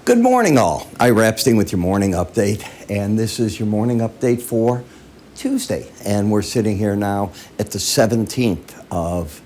Good morning, all. I'm Epstein with your morning update, and this is your morning update for Tuesday. And we're sitting here now at the 17th of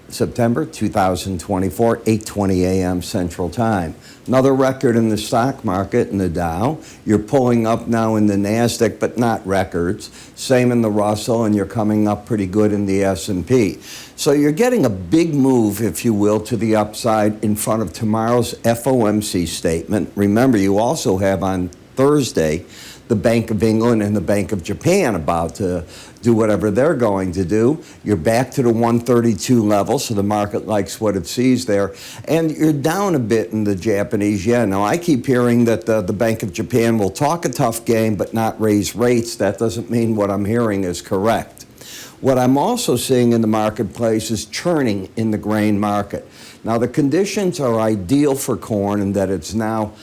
September 2024, 8:20 a.m. Central Time. Another record in the stock market in the Dow. You're pulling up now in the NASDAQ, but not records. Same in the Russell, and you're coming up pretty good in the S&P. So you're getting a big move, if you will, to the upside in front of tomorrow's FOMC statement. Remember, you also have on Thursday the Bank of England and the Bank of Japan about to do whatever they're going to do. You're back to the 132 level, so the market likes what it sees there. And you're down a bit in the Japanese yen. Now, I keep hearing that the Bank of Japan will talk a tough game but not raise rates. That doesn't mean what I'm hearing is correct. What I'm also seeing in the marketplace is churning in the grain market. Now, the conditions are ideal for corn in that it's now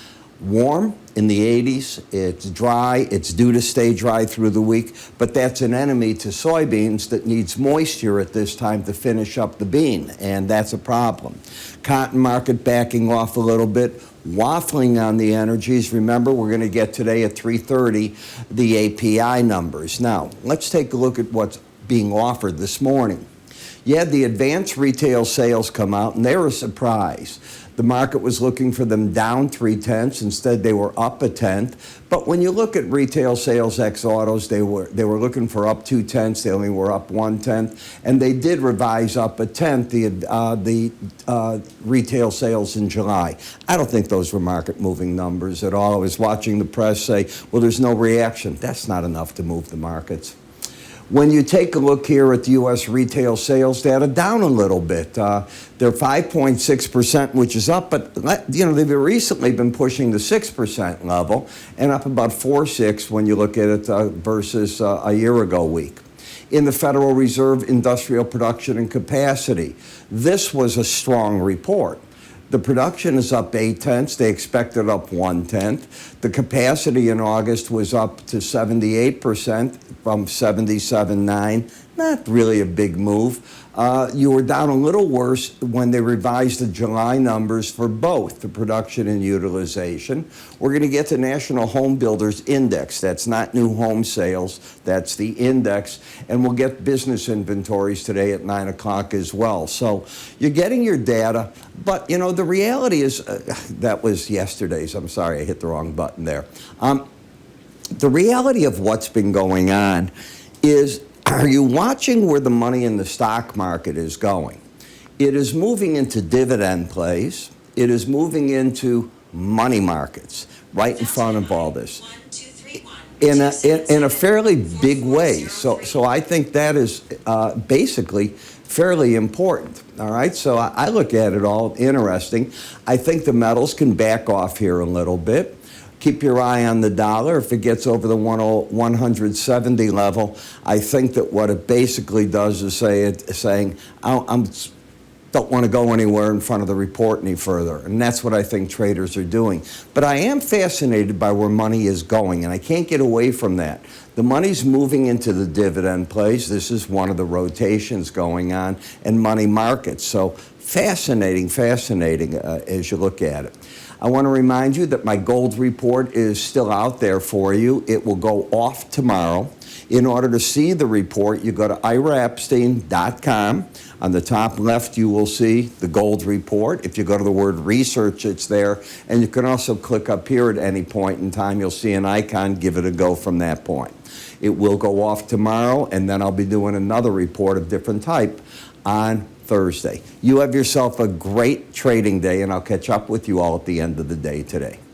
warm in the 80s, it's dry, it's due to stay dry through the week, but that's an enemy to soybeans that needs moisture at this time to finish up the bean, and that's a problem. Cotton market backing off a little bit, waffling on the energies. Remember, we're going to get today at 3:30 the API numbers. Now, let's take a look at what's being offered this morning. You had the advanced retail sales come out, and they were a surprise. The market was looking for them down 0.3. Instead, they were up 0.1. But when you look at retail sales ex autos, they were looking for up 0.2. They only were up 0.1, and they did revise up 0.1 the retail sales in July. I don't think those were market-moving numbers at all. I was watching the press say, "Well, there's no reaction." That's not enough to move the markets. When you take a look here at the U.S. retail sales data, down a little bit. They're 5.6%, which is up, but they've recently been pushing the 6% level and up about 4.6 when you look at it versus a year ago week. In the Federal Reserve industrial production and capacity, this was a strong report. The production is up 0.8. They expected up 0.1. The capacity in August was up to 78% from 77.9. Not really a big move. You were down a little worse when they revised the July numbers for both the production and utilization. We're going to get the National Home Builders Index. That's not new home sales. That's the index. And we'll get business inventories today at 9 o'clock as well. So you're getting your data. But, the reality is, that was yesterday's. I'm sorry, I hit the wrong button there. The reality of what's been going on is, are you watching where the money in the stock market is going? It is moving into dividend plays. It is moving into money markets right in front of all this in a fairly big way. So I think that is basically fairly important. All right, so I look at it all interesting. I think the metals can back off here a little bit. Keep your eye on the dollar. If it gets over the 170 level, I think that what it basically does is saying, I don't want to go anywhere in front of the report any further. And that's what I think traders are doing. But I am fascinated by where money is going, and I can't get away from that. The money's moving into the dividend plays. This is one of the rotations going on in money markets. So fascinating as you look at it. I want to remind you that my gold report is still out there for you. It will go off tomorrow. In order to see the report, you go to iraepstein.com. On the top left, you will see the gold report. If you go to the word research, it's there. And you can also click up here at any point in time. You'll see an icon. Give it a go from that point. It will go off tomorrow, and then I'll be doing another report of different type on Thursday. You have yourself a great trading day, and I'll catch up with you all at the end of the day today.